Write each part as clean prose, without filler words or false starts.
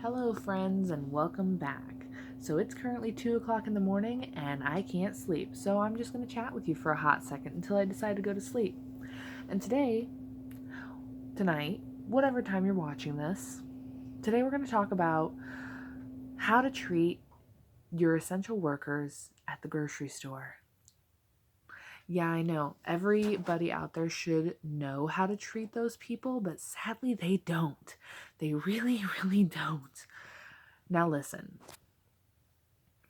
Hello, friends, and welcome back. So it's currently 2 o'clock in the morning, and I can't sleep, so I'm just going to chat with you for a hot second until I decide to go to sleep. And tonight, whatever time you're watching this, today we're going to talk about how to treat your essential workers at the grocery store. Yeah, I know. Everybody out there should know how to treat those people, but sadly, they don't. They really, really don't. Now, listen.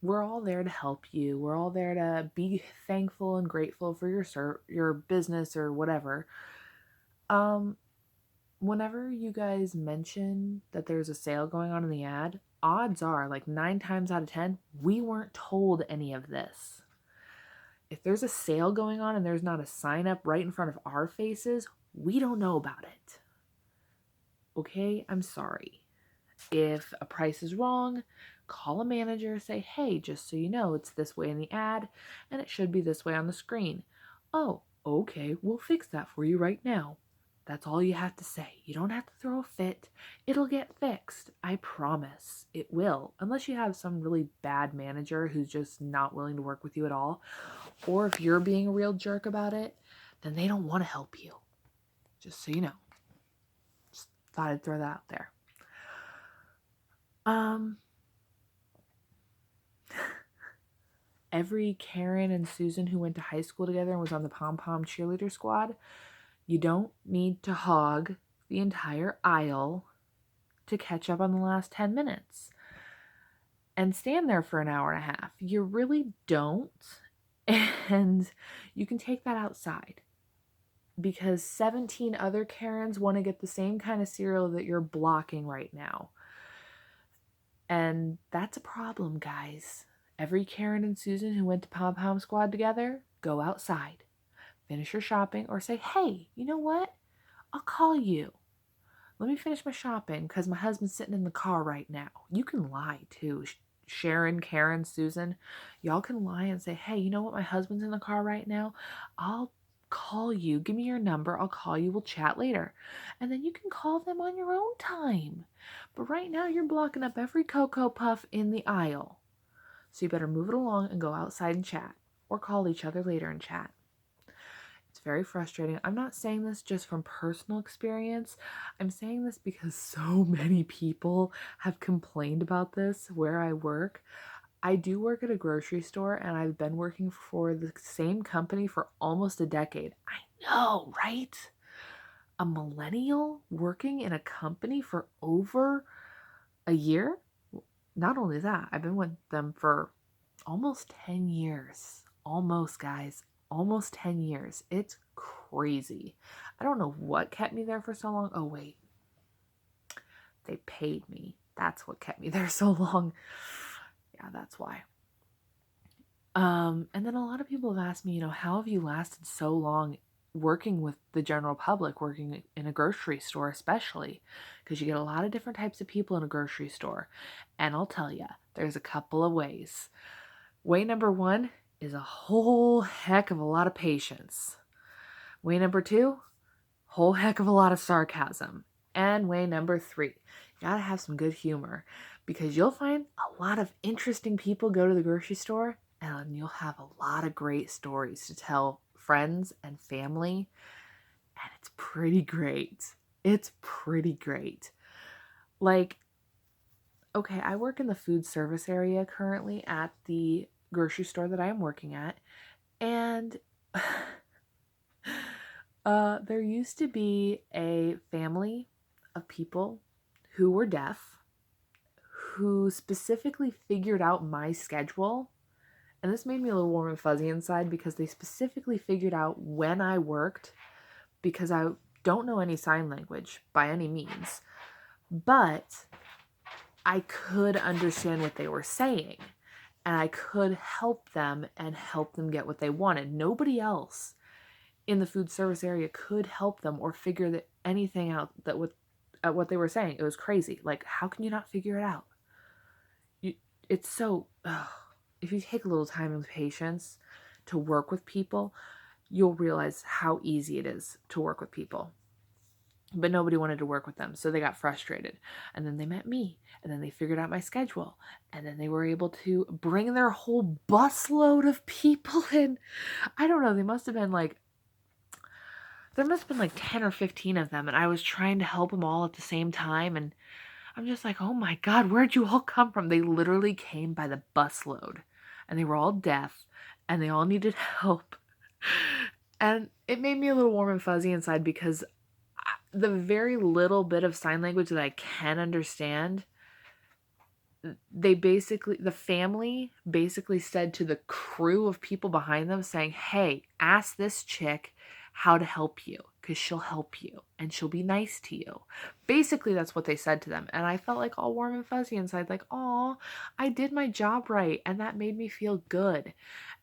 We're all there to help you. We're all there to be thankful and grateful for your business or whatever. Um, Whenever you guys mention that there's a sale going on in the ad, odds are like 9 times out of 10, we weren't told any of this. If there's a sale going on and there's not a sign up right in front of our faces, we don't know about it. Okay? I'm sorry. If a price is wrong, call a manager, say, hey, just so you know, it's this way in the ad, and it should be this way on the screen. Oh, okay, we'll fix that for you right now. That's all you have to say. You don't have to throw a fit. It'll get fixed. I promise. It will. Unless you have some really bad manager who's just not willing to work with you at all. Or if you're being a real jerk about it, then they don't want to help you. Just so you know. Just thought I'd throw that out there. Um, every Karen and Susan who went to high school together and was on the pom pom cheerleader squad, you don't need to hog the entire aisle to catch up on the last 10 minutes and stand there for an hour and a half. You really don't. And you can take that outside because 17 other Karens want to get the same kind of cereal that you're blocking right now. And that's a problem, guys. Every Karen and Susan who went to Pom Pom Squad together, go outside, finish your shopping, or say, hey, you know what? I'll call you. Let me finish my shopping because my husband's sitting in the car right now. You can lie too. Sharon, Karen, Susan, y'all can lie and say, hey, you know what? My husband's in the car right now. I'll call you. Give me your number. I'll call you. We'll chat later. And then you can call them on your own time. But right now, you're blocking up every Cocoa Puff in the aisle. So you better move it along and go outside and chat, or call each other later and chat. It's very frustrating. I'm not saying this just from personal experience. I'm saying this because so many people have complained about this where I work. I do work at a grocery store and I've been working for the same company for almost a decade. I know, right? A millennial working in a company for over a year? Not only that, I've been with them for almost 10 years. Almost, guys. Almost 10 years. It's crazy. I don't know what kept me there for so long. Oh, wait. They paid me. That's what kept me there so long. Yeah, that's why. And then a lot of people have asked me, how have you lasted so long working with the general public, working in a grocery store, especially because you get a lot of different types of people in a grocery store. And I'll tell you, there's a couple of ways. Way number one is a whole heck of a lot of patience. Way number two, whole heck of a lot of sarcasm. And way number three, you gotta have some good humor because you'll find a lot of interesting people go to the grocery store and you'll have a lot of great stories to tell friends and family. And it's pretty great. It's pretty great. Like, okay, I work in the food service area currently at the grocery store that I am working at. And there used to be a family of people who were deaf who specifically figured out my schedule. And this made me a little warm and fuzzy inside because they specifically figured out when I worked because I don't know any sign language by any means. But I could understand what they were saying. And I could help them and help them get what they wanted. Nobody else in the food service area could help them or figure anything out that at what they were saying. It was crazy. Like, how can you not figure it out? It's so, if you take a little time and patience to work with people, you'll realize how easy it is to work with people. but nobody wanted to work with them. So they got frustrated. And then they met me, and then they figured out my schedule. And then they were able to bring their whole busload of people in. I don't know. There must have been like 10 or 15 of them. And I was trying to help them all at the same time. And I'm just like, oh my God, where'd you all come from? They literally came by the busload. And they were all deaf. And they all needed help. And it made me a little warm and fuzzy inside because the very little bit of sign language that I can understand, the family basically said to the crew of people behind them, saying, hey, ask this chick how to help you because she'll help you and she'll be nice to you. Basically, that's what they said to them. And I felt like all warm and fuzzy inside, like, oh, I did my job right. And that made me feel good.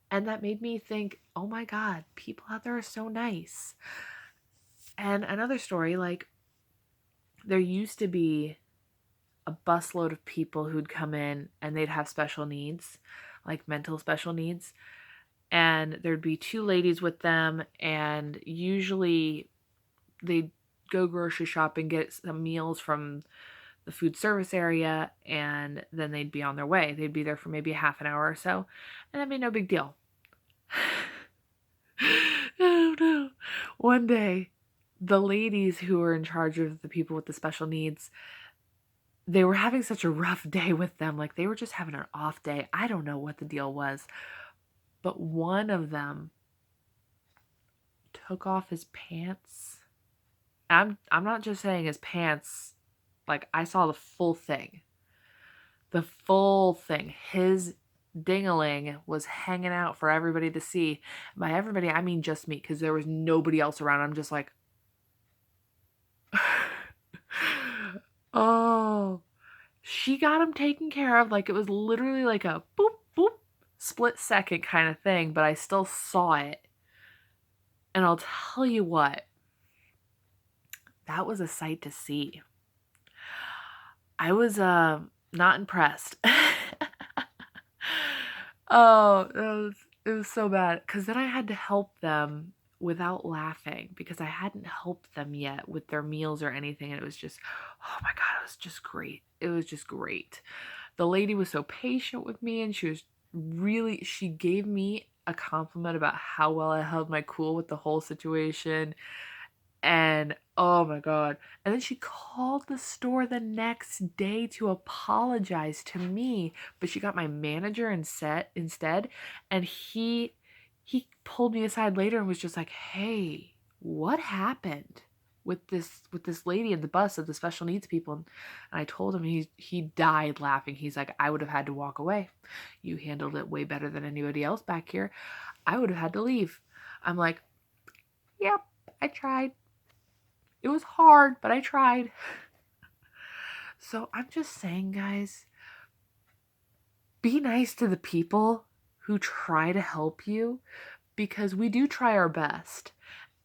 And that made me think, oh my God, people out there are so nice. And another story, like, there used to be a busload of people who'd come in and they'd have special needs, like mental special needs. And there'd be two ladies with them, and usually they'd go grocery shopping, get some meals from the food service area, and then they'd be on their way. They'd be there for maybe a half an hour or so, and that'd be no big deal. Oh no. One day, the ladies who were in charge of the people with the special needs, they were having such a rough day with them. Like, they were just having an off day. I don't know what the deal was. But one of them took off his pants. I'm not just saying his pants. Like, I saw the full thing. The full thing. His ding-a-ling was hanging out for everybody to see. By everybody, I mean just me, because there was nobody else around. I'm just like, oh, she got him taken care of. Like, it was literally like a boop, boop, split second kind of thing, but I still saw it. And I'll tell you what, that was a sight to see. I was not impressed. Oh, it was so bad. Because then I had to help them without laughing because I hadn't helped them yet with their meals or anything. And it was just, oh my God, it was just great. It was just great. The lady was so patient with me, and she gave me a compliment about how well I held my cool with the whole situation. And oh my God. And then she called the store the next day to apologize to me, but she got my manager instead. And he pulled me aside later and was just like, "Hey, what happened with this lady in the bus of the special needs people?" And I told him, he died laughing. He's like, "I would have had to walk away. You handled it way better than anybody else back here. I would have had to leave." I'm like, "Yep, I tried. It was hard, but I tried." So I'm just saying, guys, be nice to the people who try to help you, because we do try our best.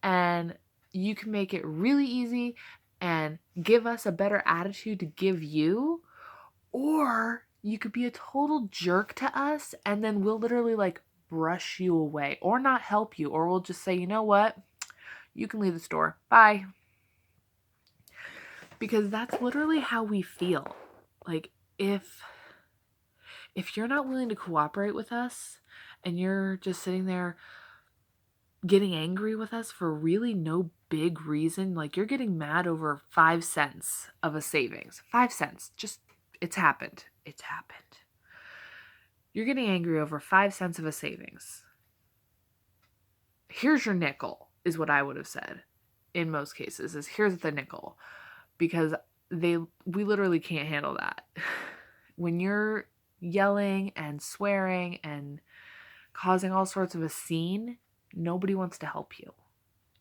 And you can make it really easy and give us a better attitude to give you, or you could be a total jerk to us and then we'll literally like brush you away or not help you, or we'll just say, you know what? You can leave the store. Bye. Because that's literally how we feel. Like, if you're not willing to cooperate with us and you're just sitting there getting angry with us for really no big reason, like you're getting mad over 5 cents of a savings. 5 cents. Just, it's happened. It's happened. You're getting angry over 5 cents of a savings. Here's your nickel, is what I would have said in most cases, is here's the nickel. Because we literally can't handle that. When you're yelling and swearing and causing all sorts of a scene, nobody wants to help you.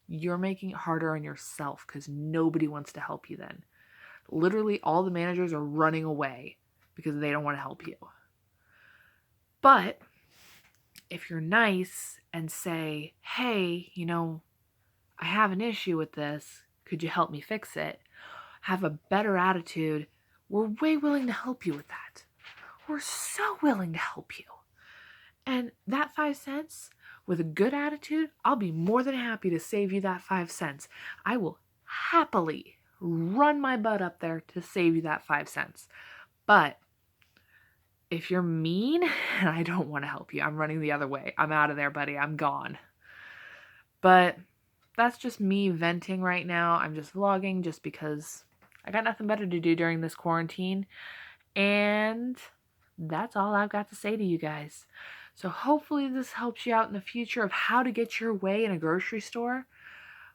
You're making it harder on yourself because nobody wants to help you then. Literally, all the managers are running away because they don't want to help you. But if you're nice and say, hey, I have an issue with this. Could you help me fix it? Have a better attitude. We're way willing to help you with that. We're so willing to help you. And that 5 cents, with a good attitude, I'll be more than happy to save you that 5 cents. I will happily run my butt up there to save you that 5 cents. But if you're mean and I don't want to help you, I'm running the other way. I'm out of there, buddy. I'm gone. But that's just me venting right now. I'm just vlogging just because I got nothing better to do during this quarantine. And that's all I've got to say to you guys. So hopefully this helps you out in the future of how to get your way in a grocery store.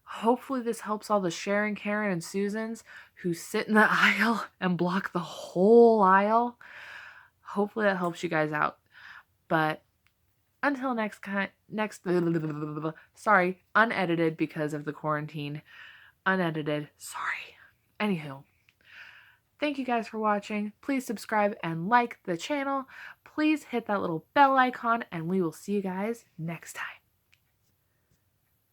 Hopefully this helps all the Sharon, Karen, and Susans who sit in the aisle and block the whole aisle. Hopefully that helps you guys out. But until sorry, unedited because of the quarantine. Unedited, sorry. Anywho, thank you guys for watching. Please subscribe and like the channel. Please hit that little bell icon, and we will see you guys next time.